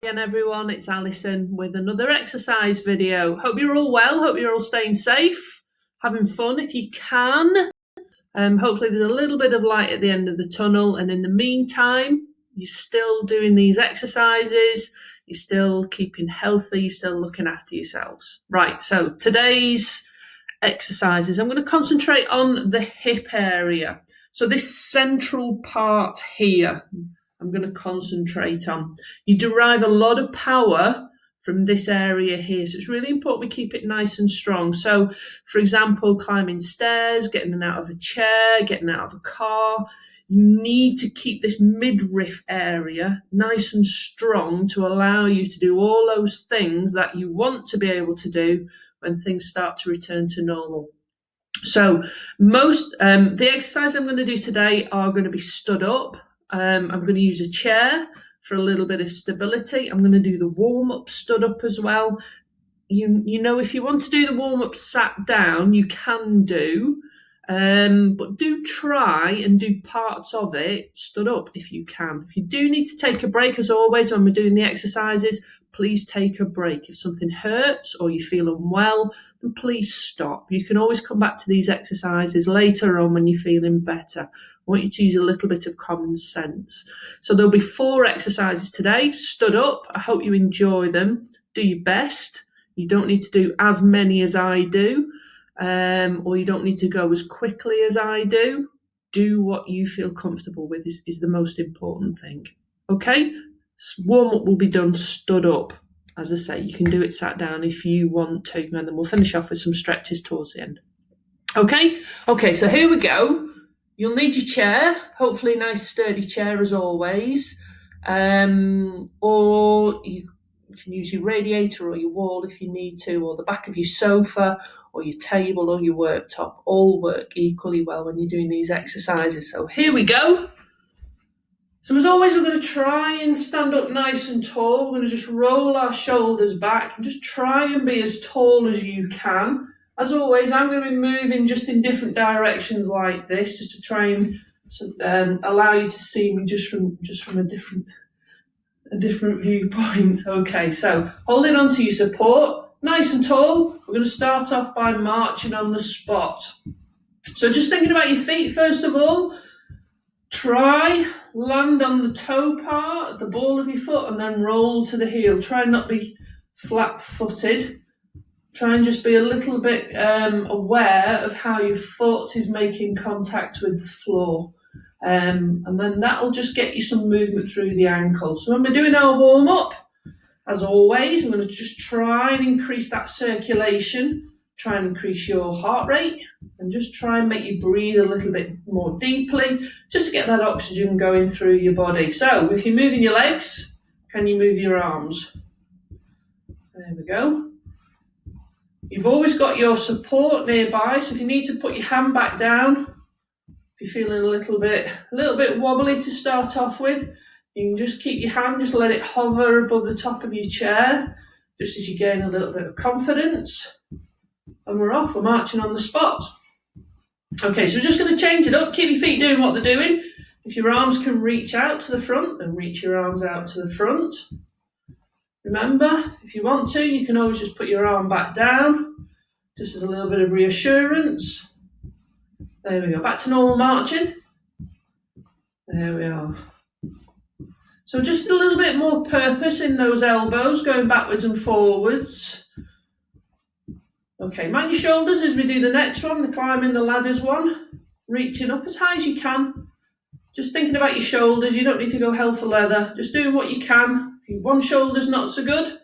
Again, everyone, it's Alison with another exercise video. Hope you're all well. Hope you're all staying safe, having fun if you can. Hopefully there's a little bit of light at the end of the tunnel, and in the meantime, you're still doing these exercises, you're still keeping healthy, you're still looking after yourselves. Right, so today's exercises, I'm going to concentrate on the hip area. So this central part here, I'm going to concentrate on. You derive a lot of power from this area here, so it's really important we keep it nice and strong. So, for example, climbing stairs, getting in and out of a chair, getting out of a car, you need to keep this midriff area nice and strong to allow you to do all those things that you want to be able to do when things start to return to normal. So the exercise I'm going to do today are going to be stood up. I'm going to use a chair for a little bit of stability. I'm going to do the warm-up stood up as well. You know, if you want to do the warm-up sat down, you can do, but do try and do parts of it stood up if you can. If you do need to take a break, as always, when we're doing the exercises, please take a break. If something hurts or you feel unwell, then please stop. You can always come back to these exercises later on when you're feeling better. I want you to use a little bit of common sense. So there'll be 4 exercises today, stood up. I hope you enjoy them. Do your best. You don't need to do as many as I do, or you don't need to go as quickly as I do. Do what you feel comfortable with is the most important thing. Okay? Warm-up will be done stood up. As I say, you can do it sat down if you want to, and then we'll finish off with some stretches towards the end. Okay, so here we go. You'll need your chair, hopefully a nice sturdy chair as always, or you can use your radiator or your wall if you need to, or the back of your sofa or your table or your worktop. All work equally well when you're doing these exercises. So here we go. So as always, we're going to try and stand up nice and tall. We're going to just roll our shoulders back and just try and be as tall as you can. As always, I'm going to be moving just in different directions like this, just to try and allow you to see me just from a different viewpoint. Okay, so holding on to your support, nice and tall. We're going to start off by marching on the spot. So just thinking about your feet first of all. Try land on the toe part, the ball of your foot, and then roll to the heel. Try and not be flat-footed. Try and just be a little bit aware of how your foot is making contact with the floor. And then that'll just get you some movement through the ankle. So when we're doing our warm-up, as always, we're going to just try and increase that circulation, try and increase your heart rate, and just try and make you breathe a little bit more deeply, just to get that oxygen going through your body. So if you're moving your legs, can you move your arms? There we go. You've always got your support nearby, so if you need to put your hand back down, if you're feeling a little bit wobbly to start off with, you can just keep your hand, just let it hover above the top of your chair, just as you gain a little bit of confidence. And we're off, we're marching on the spot. Okay, so we're just going to change it up, keep your feet doing what they're doing. If your arms can reach out to the front, then reach your arms out to the front. Remember, if you want to, you can always just put your arm back down, just as a little bit of reassurance. There we go, back to normal marching. There we are. So just a little bit more purpose in those elbows, going backwards and forwards. Okay, mind your shoulders as we do the next one, the climbing the ladders one. Reaching up as high as you can. Just thinking about your shoulders, you don't need to go hell for leather. Just doing what you can. If your one shoulder's not so good,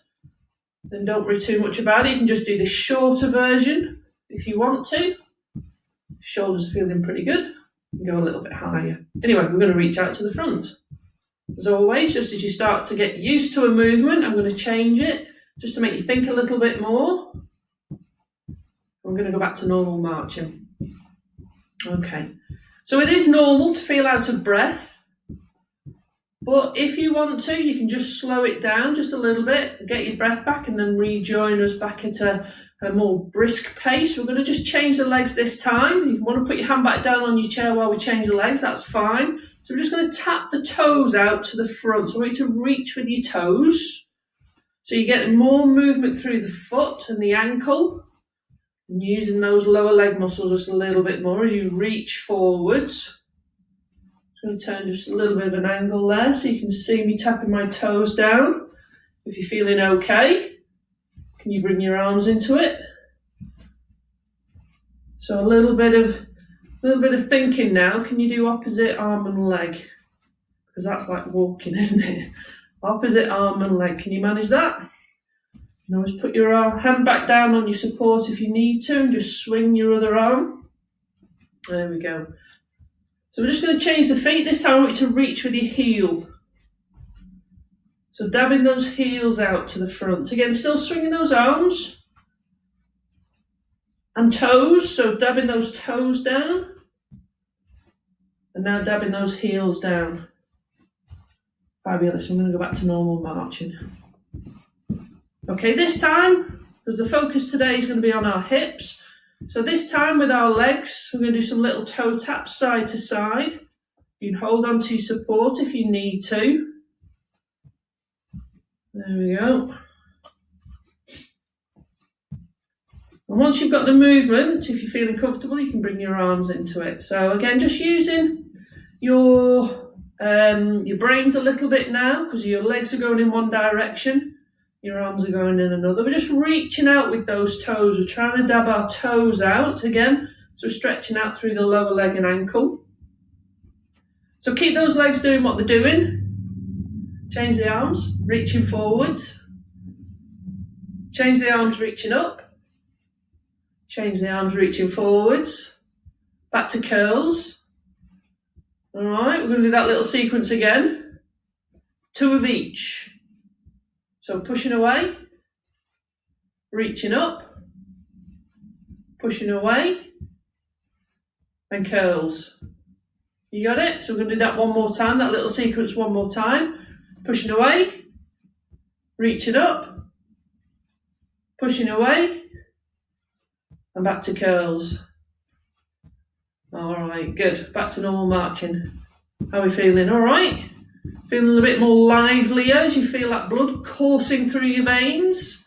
then don't worry too much about it. You can just do the shorter version if you want to. If your shoulders are feeling pretty good, you can go a little bit higher. Anyway, we're going to reach out to the front. As always, just as you start to get used to a movement, I'm going to change it just to make you think a little bit more. We're going to go back to normal marching. Okay, so it is normal to feel out of breath, but if you want to, you can just slow it down just a little bit, get your breath back, and then rejoin us back at a more brisk pace. We're going to just change the legs this time. You want to put your hand back down on your chair while we change the legs, that's fine. So we're just going to tap the toes out to the front. So I want you to reach with your toes. So you're getting more movement through the foot and the ankle, and using those lower leg muscles just a little bit more as you reach forwards. I'm going to turn just a little bit of an angle there so you can see me tapping my toes down. If you're feeling okay, can you bring your arms into it? So a little bit of thinking now. Can you do opposite arm and leg? Because that's like walking, isn't it? Opposite arm and leg. Can you manage that? You can always put your hand back down on your support if you need to, and just swing your other arm. There we go. So we're just going to change the feet. This time I want you to reach with your heel. So dabbing those heels out to the front. Again, still swinging those arms and toes. So dabbing those toes down. And now dabbing those heels down. Fabulous. I'm going to go back to normal marching. Okay, this time, because the focus today is going to be on our hips. So this time with our legs, we're going to do some little toe taps side to side. You can hold on to your support if you need to. There we go. And once you've got the movement, if you're feeling comfortable, you can bring your arms into it. So again, just using your brains a little bit now, because your legs are going in one direction, your arms are going in another. We're just reaching out with those toes. We're trying to dab our toes out again. So we're stretching out through the lower leg and ankle. So keep those legs doing what they're doing. Change the arms, reaching forwards. Change the arms, reaching up. Change the arms, reaching forwards. Back to curls. All right, we're going to do that little sequence again. 2 of each. So pushing away, reaching up, pushing away, and curls. You got it? So we're going to do that one more time, that little sequence one more time. Pushing away, reaching up, pushing away, and back to curls. All right, good. Back to normal marching. How are we feeling? All right? Feeling a little bit more livelier as you feel that blood coursing through your veins.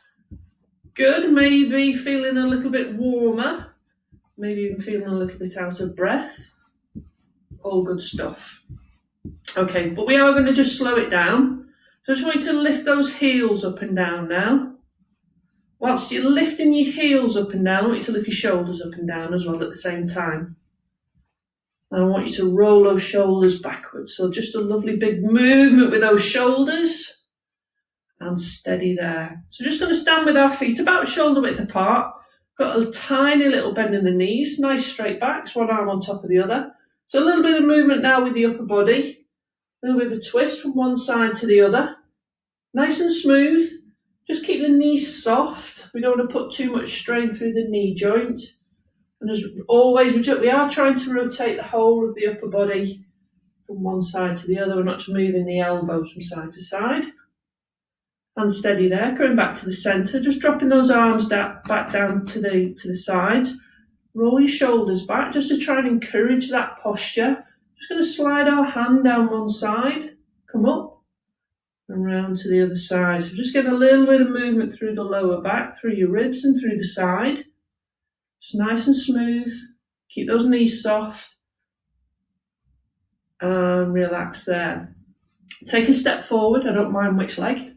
Good. Maybe feeling a little bit warmer. Maybe even feeling a little bit out of breath. All good stuff. Okay, but we are going to just slow it down. So I just want you to lift those heels up and down now. Whilst you're lifting your heels up and down, I want you to lift your shoulders up and down as well at the same time. And I want you to roll those shoulders backwards. So just a lovely big movement with those shoulders. And steady there. So just going to stand with our feet about shoulder width apart. Got a tiny little bend in the knees. Nice straight backs, one arm on top of the other. So a little bit of movement now with the upper body. A little bit of a twist from one side to the other. Nice and smooth. Just keep the knees soft. We don't want to put too much strain through the knee joint. And as always, we are trying to rotate the whole of the upper body from one side to the other. We're not just moving the elbows from side to side. And steady there, going back to the centre, just dropping those arms back down to the sides. Roll your shoulders back just to try and encourage that posture. Just going to slide our hand down one side, come up and round to the other side. So just get a little bit of movement through the lower back, through your ribs and through the side. Just nice and smooth. Keep those knees soft. And relax there. Take a step forward, I don't mind which leg.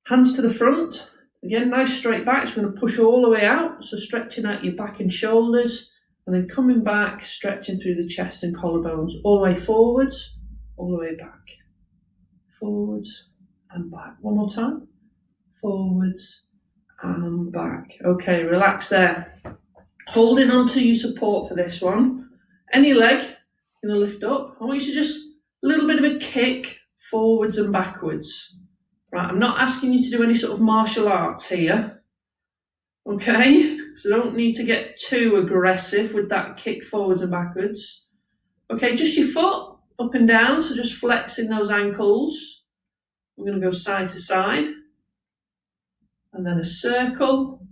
Hands to the front. Again, nice straight backs. We're going to push all the way out. So stretching out your back and shoulders. And then coming back, stretching through the chest and collarbones. All the way forwards, all the way back. Forwards and back. One more time. Forwards and back. Okay, relax there. Holding on to your support for this one. Any leg, you're going to lift up. I want you to just a little bit of a kick forwards and backwards. Right, I'm not asking you to do any sort of martial arts here. Okay, so don't need to get too aggressive with that kick forwards and backwards. Okay, just your foot up and down, so just flexing those ankles. We're going to go side to side. And then a circle.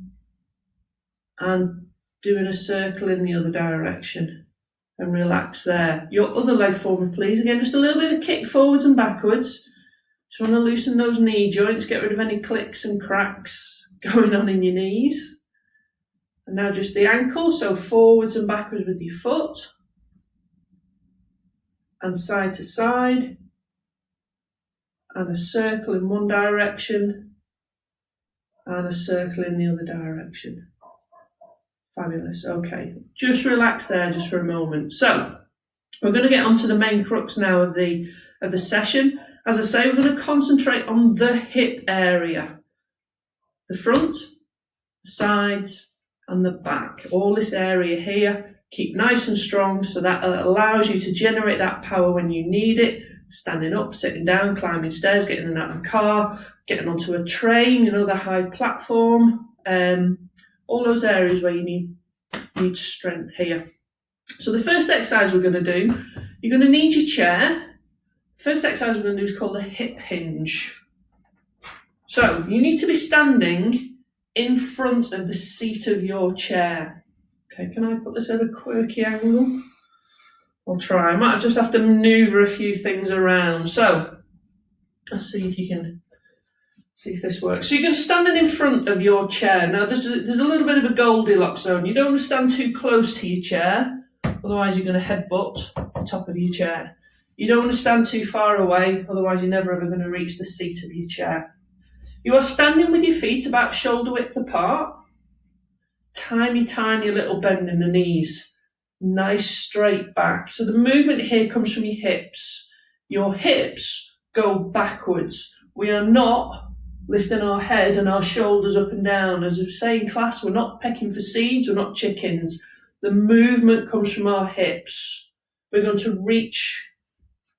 And doing a circle in the other direction. And relax there. Your other leg for me, please. Again, just a little bit of a kick forwards and backwards. Just want to loosen those knee joints, get rid of any clicks and cracks going on in your knees. And now just the ankle, so forwards and backwards with your foot. And side to side. And a circle in one direction. And a circle in the other direction. Fabulous. Okay, just relax there just for a moment. So we're going to get onto the main crux now of the session. As I say, we're going to concentrate on the hip area. The front, the sides, and the back. All this area here, keep nice and strong so that allows you to generate that power when you need it. Standing up, sitting down, climbing stairs, getting in and out of the car, getting onto a train, the high platform. All those areas where you need strength here. So the first exercise we're going to do, you're going to need your chair. First exercise we're going to do is called a hip hinge. So you need to be standing in front of the seat of your chair. Okay, can I put this at a quirky angle? I'll try. I might just have to manoeuvre a few things around. So let's see if you can see if this works. So you're going to stand in front of your chair. Now there's a little bit of a Goldilocks zone. You don't want to stand too close to your chair, otherwise you're going to headbutt the top of your chair. You don't want to stand too far away, otherwise you're never ever going to reach the seat of your chair. You are standing with your feet about shoulder width apart. Tiny, tiny little bend in the knees. Nice straight back. So the movement here comes from your hips. Your hips go backwards. We are not lifting our head and our shoulders up and down. As we say in class, we're not pecking for seeds, we're not chickens. The movement comes from our hips. We're going to reach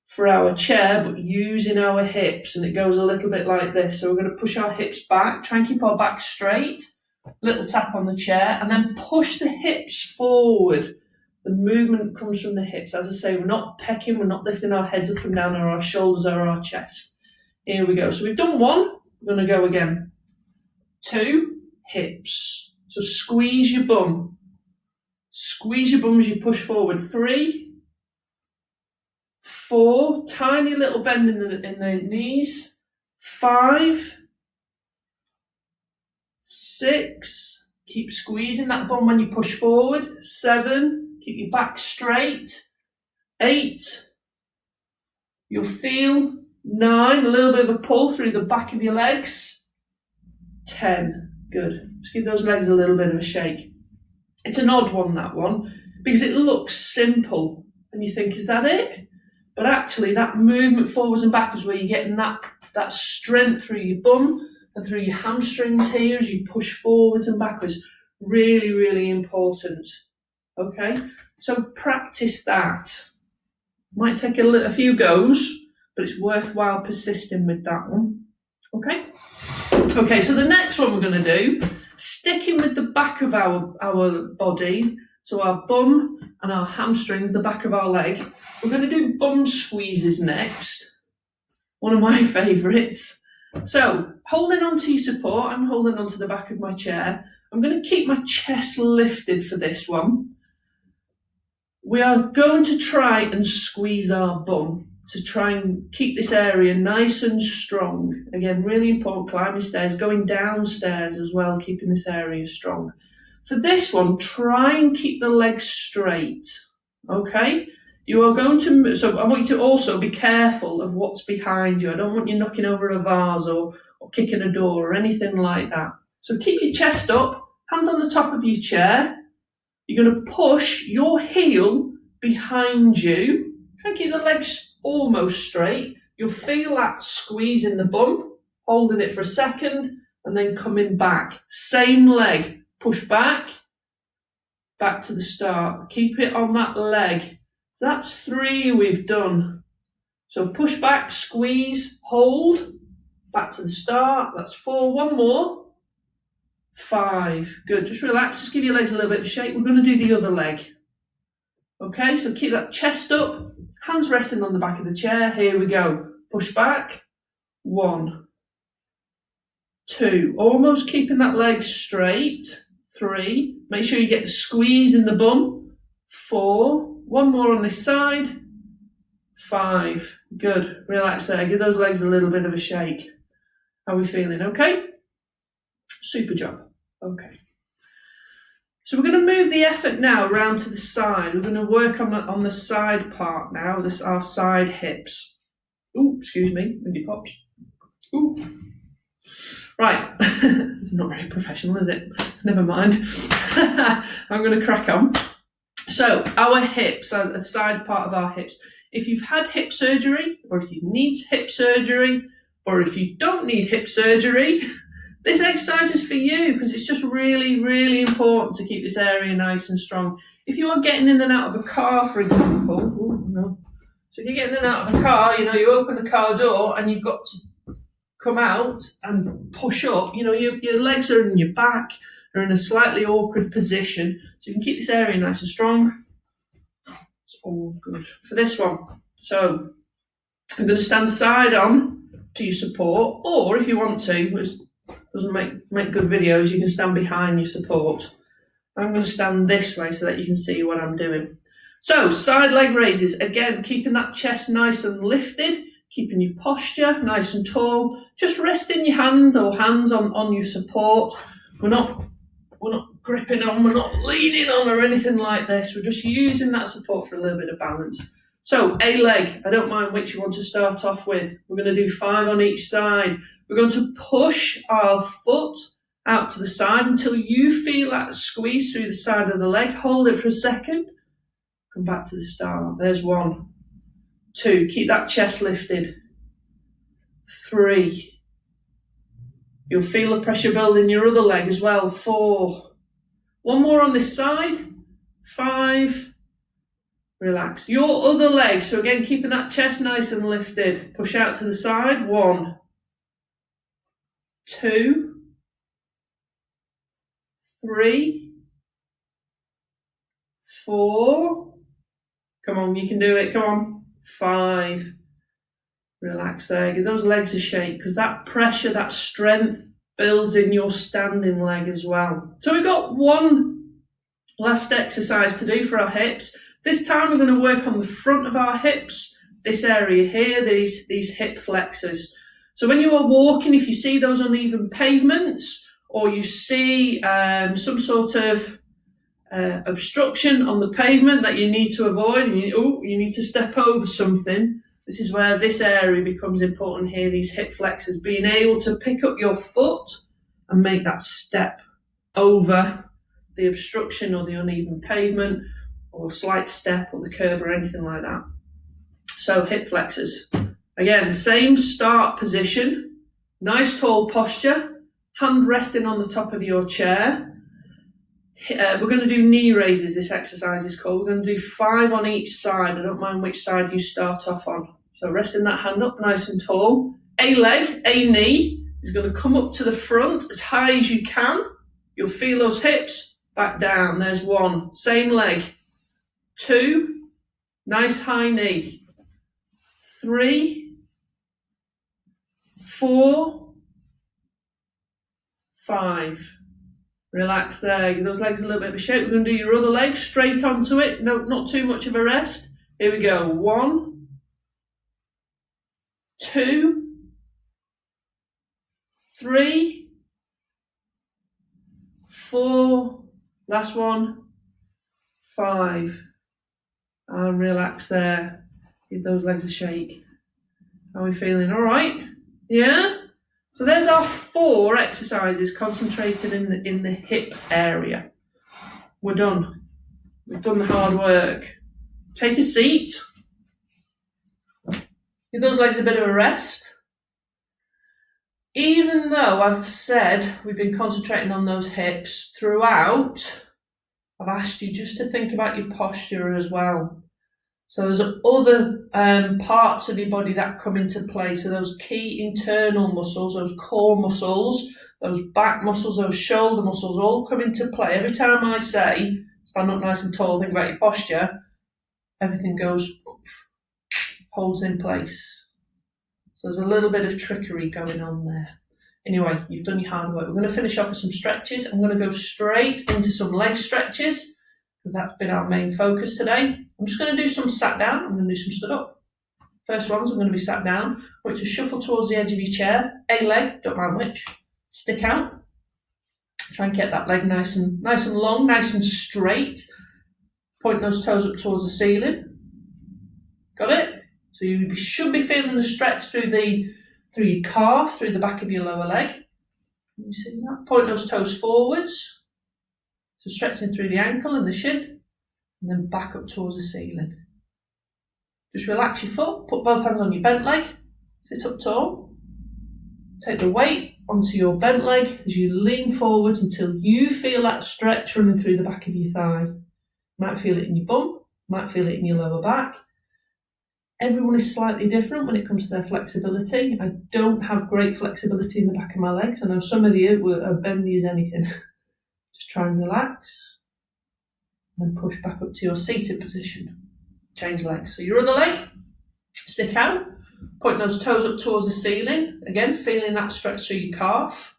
for our chair, but using our hips, and it goes a little bit like this. So we're going to push our hips back, try and keep our back straight, little tap on the chair, and then push the hips forward. The movement comes from the hips. As I say, we're not pecking, we're not lifting our heads up and down or our shoulders or our chest. Here we go. So we've done one, we're going to go again. 2, hips. So squeeze your bum. Squeeze your bum as you push forward. 3, 4, tiny little bend in the knees. 5, 6, keep squeezing that bum when you push forward. 7, keep your back straight. 8, you'll feel. 9, a little bit of a pull through the back of your legs. 10, good. Just give those legs a little bit of a shake. It's an odd one, that one, because it looks simple and you think, is that it? But actually that movement forwards and backwards where you're getting that strength through your bum and through your hamstrings here as you push forwards and backwards, really, really important. Okay, so practice that. Might take a few goes, but it's worthwhile persisting with that one. Okay, so the next one we're going to do, sticking with the back of our body, so our bum and our hamstrings, the back of our leg, we're going to do bum squeezes next. One of my favourites. So, holding on to your support, I'm holding on to the back of my chair. I'm going to keep my chest lifted for this one. We are going to try and squeeze our bum to try and keep this area nice and strong. Again, really important, climbing stairs, going downstairs as well, keeping this area strong. For this one, try and keep the legs straight, okay? You are going to, so I want you to also be careful of what's behind you. I don't want you knocking over a vase or kicking a door or anything like that. So keep your chest up, hands on the top of your chair. You're going to push your heel behind you. Try and keep the legs almost straight. You'll feel that squeeze in the bum, holding it for a second, and then coming back. Same leg, push back to the start. Keep it on that leg. So that's 3 we've done. So push back, squeeze, hold, back to the start. That's 4, one more. 5, good, just relax, just give your legs a little bit of shake. We're going to do the other leg. Okay, so keep that chest up, hands resting on the back of the chair. Here we go. Push back. 1, 2, almost keeping that leg straight. 3, make sure you get the squeeze in the bum. 4, one more on this side. 5. Good. Relax there. Give those legs a little bit of a shake. How are we feeling? Okay? Super job. Okay. So we're going to move the effort now around to the side. We're going to work on the side part now, our side hips. Ooh, excuse me, windy pops. Ooh. Right. It's not very professional, is it? Never mind. I'm going to crack on. So our hips, the side part of our hips. If you've had hip surgery, or if you need hip surgery, or if you don't need hip surgery, this exercise is for you because it's just really, really important to keep this area nice and strong. If you are getting in and out of a car, for example, so if you're getting in and out of a car, you open the car door and you've got to come out and push up, your legs are in your back, are in a slightly awkward position, so you can keep this area nice and strong. It's all good for this one. So I'm going to stand side on to your support, or if you want to, which doesn't make good videos, you can stand behind your support. I'm going to stand this way so that you can see what I'm doing. So side leg raises, again, keeping that chest nice and lifted, keeping your posture nice and tall, just resting your hand or hands on your support. We're not gripping on, we're not leaning on or anything like this. We're just using that support for a little bit of balance. So a leg, I don't mind which you want to start off with. We're going to do 5 on each side. We're going to push our foot out to the side until you feel that squeeze through the side of the leg. Hold it for a second. Come back to the start. There's 1, 2. Keep that chest lifted. 3. You'll feel the pressure build in your other leg as well. 4. 1 more on this side. 5. Relax. Your other leg. So again, keeping that chest nice and lifted. Push out to the side. 1, 2, 3, 4. Come on, you can do it. Come on. 5. Relax there. Give those legs a shake because that pressure, that strength builds in your standing leg as well. So we've got 1 last exercise to do for our hips. This time we're going to work on the front of our hips, this area here, these hip flexors. So when you are walking, if you see those uneven pavements or you see some sort of obstruction on the pavement that you need to avoid, and you need to step over something, this is where this area becomes important here, these hip flexors, being able to pick up your foot and make that step over the obstruction or the uneven pavement or slight step or the curb or anything like that. So hip flexors. Again, same start position, nice tall posture, hand resting on the top of your chair. We're going to do knee raises, this exercise is called. We're going to do 5 on each side. I don't mind which side you start off on. So resting that hand up nice and tall. A leg, a knee is going to come up to the front as high as you can. You'll feel those hips, back down. There's 1, same leg. 2, nice high knee. 3, 4, 5. Relax there. Give those legs a little bit of a shake. We're going to do your other leg straight onto it. No, not too much of a rest. Here we go. 1, 2, 3, 4. Last one. 5. And relax there. Give those legs a shake. How are we feeling? All right? Yeah? So there's our 4 exercises concentrated in the hip area. We're done. We've done the hard work. Take a seat. Give those legs a bit of a rest. Even though I've said we've been concentrating on those hips throughout, I've asked you just to think about your posture as well. So there's other parts of your body that come into play. So those key internal muscles, those core muscles, those back muscles, those shoulder muscles all come into play. Every time I say, stand up nice and tall, think about your posture, everything goes, holds in place. So there's a little bit of trickery going on there. Anyway, you've done your hard work. We're going to finish off with some stretches. I'm going to go straight into some leg stretches because that's been our main focus today. I'm just going to do some sat down. I'm going to do some stood up. First ones, I'm going to be sat down. I want you to shuffle towards the edge of your chair. A leg, don't mind which. Stick out. Try and get that leg nice and long, nice and straight. Point those toes up towards the ceiling. Got it? So you should be feeling the stretch through your calf, through the back of your lower leg. Can you see that? Point those toes forwards. So stretching through the ankle and the shin, and then back up towards the ceiling. Just relax your foot, put both hands on your bent leg, sit up tall. Take the weight onto your bent leg as you lean forwards until you feel that stretch running through the back of your thigh. You might feel it in your bum, might feel it in your lower back. Everyone is slightly different when it comes to their flexibility. I don't have great flexibility in the back of my legs. I know some of you are bendy as anything. Just try and relax and push back up to your seated position. Change legs. So your other leg, stick out, point those toes up towards the ceiling. Again, feeling that stretch through your calf.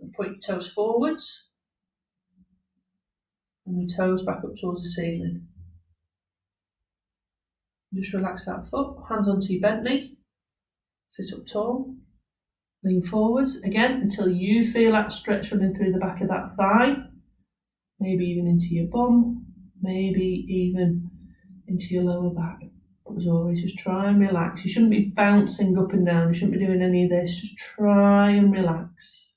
And point your toes forwards. And your toes back up towards the ceiling. Just relax that foot, hands onto your bent knee. Sit up tall. Lean forwards again until you feel that stretch running through the back of that thigh. Maybe even into your bum. Maybe even into your lower back. But as always, just try and relax. You shouldn't be bouncing up and down. You shouldn't be doing any of this. Just try and relax.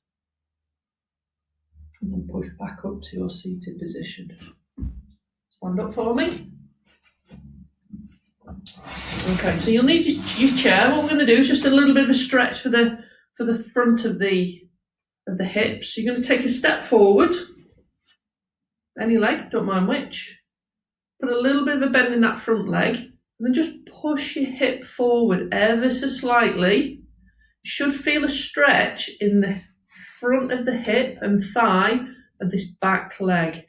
And then push back up to your seated position. Stand up for me. Okay, so you'll need your chair. What we're going to do is just a little bit of a stretch for the front of the hips. So you're going to take a step forward. Any leg, don't mind which. Put a little bit of a bend in that front leg. And then just push your hip forward ever so slightly. You should feel a stretch in the front of the hip and thigh of this back leg.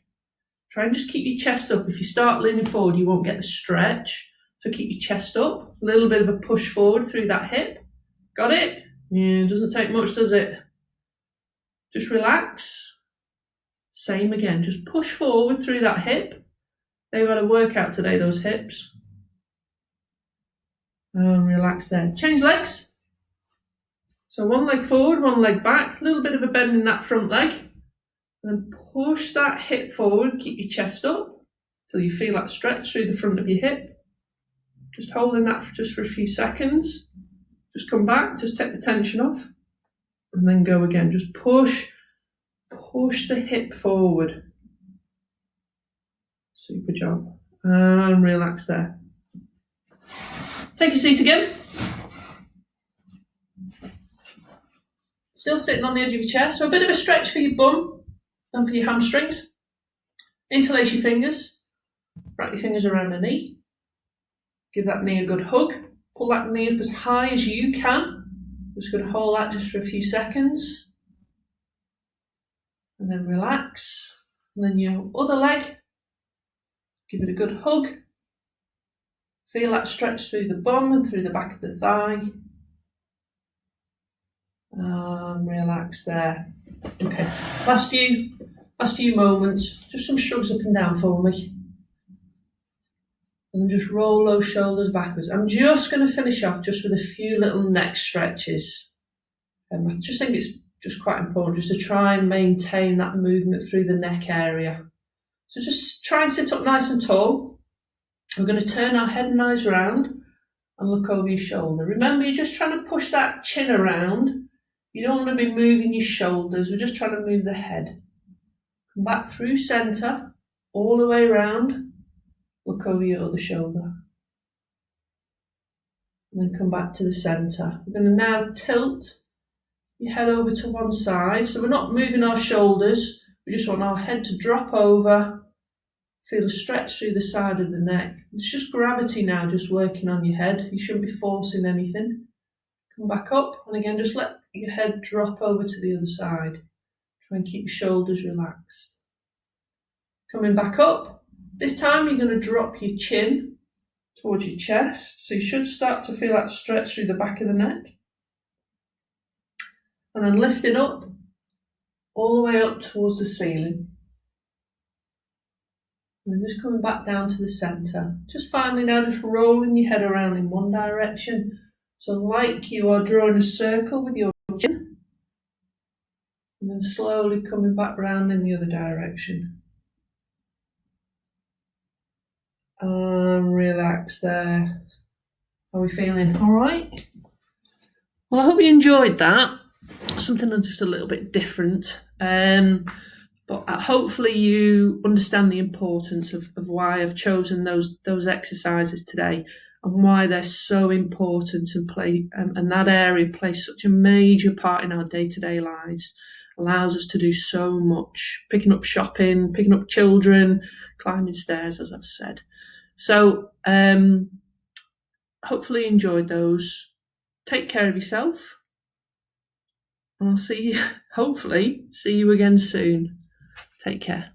Try and just keep your chest up. If you start leaning forward, you won't get the stretch. So keep your chest up. A little bit of a push forward through that hip. Got it? Yeah, doesn't take much, does it? Just relax. Same again. Just push forward through that hip. They've had a workout today, those hips. And relax there. Change legs. So one leg forward, one leg back. A little bit of a bend in that front leg. And then push that hip forward. Keep your chest up till you feel that stretch through the front of your hip. Just holding that for a few seconds. Just come back. Just take the tension off. And then go again. Just push the hip forward. Super job. And relax there. Take your seat again. Still sitting on the edge of your chair. So a bit of a stretch for your bum and for your hamstrings. Interlace your fingers. Wrap your fingers around the knee. Give that knee a good hug. Pull that knee up as high as you can. Just going to hold that just for a few seconds. And then relax. And then your other leg. Give it a good hug. Feel that stretch through the bum and through the back of the thigh. And relax there. Okay, last few moments. Just some shrugs up and down for me. And just roll those shoulders backwards. I'm just going to finish off just with a few little neck stretches. I just think it's just quite important just to try and maintain that movement through the neck area. So just try and sit up nice and tall. We're going to turn our head and eyes round and look over your shoulder. Remember, you're just trying to push that chin around. You don't want to be moving your shoulders. We're just trying to move the head. Come back through centre, all the way around. Look over your other shoulder. And then come back to the centre. We're going to now tilt your head over to one side. So we're not moving our shoulders. We just want our head to drop over. Feel a stretch through the side of the neck. It's just gravity now, just working on your head. You shouldn't be forcing anything. Come back up, and again, just let your head drop over to the other side. Try and keep your shoulders relaxed. Coming back up. This time you're going to drop your chin towards your chest. So you should start to feel that stretch through the back of the neck. And then lifting up, all the way up towards the ceiling. And then just coming back down to the centre. Just finally now just rolling your head around in one direction. So like you are drawing a circle with your chin. And then slowly coming back round in the other direction. And relax there. How are we feeling? All right? Well, I hope you enjoyed that. Something just a little bit different. But hopefully you understand the importance of why I've chosen those exercises today and why they're so important and that area plays such a major part in our day-to-day lives. Allows us to do so much, picking up shopping, picking up children, climbing stairs, as I've said. So hopefully you enjoyed those. Take care of yourself. And I'll hopefully see you again soon. Take care.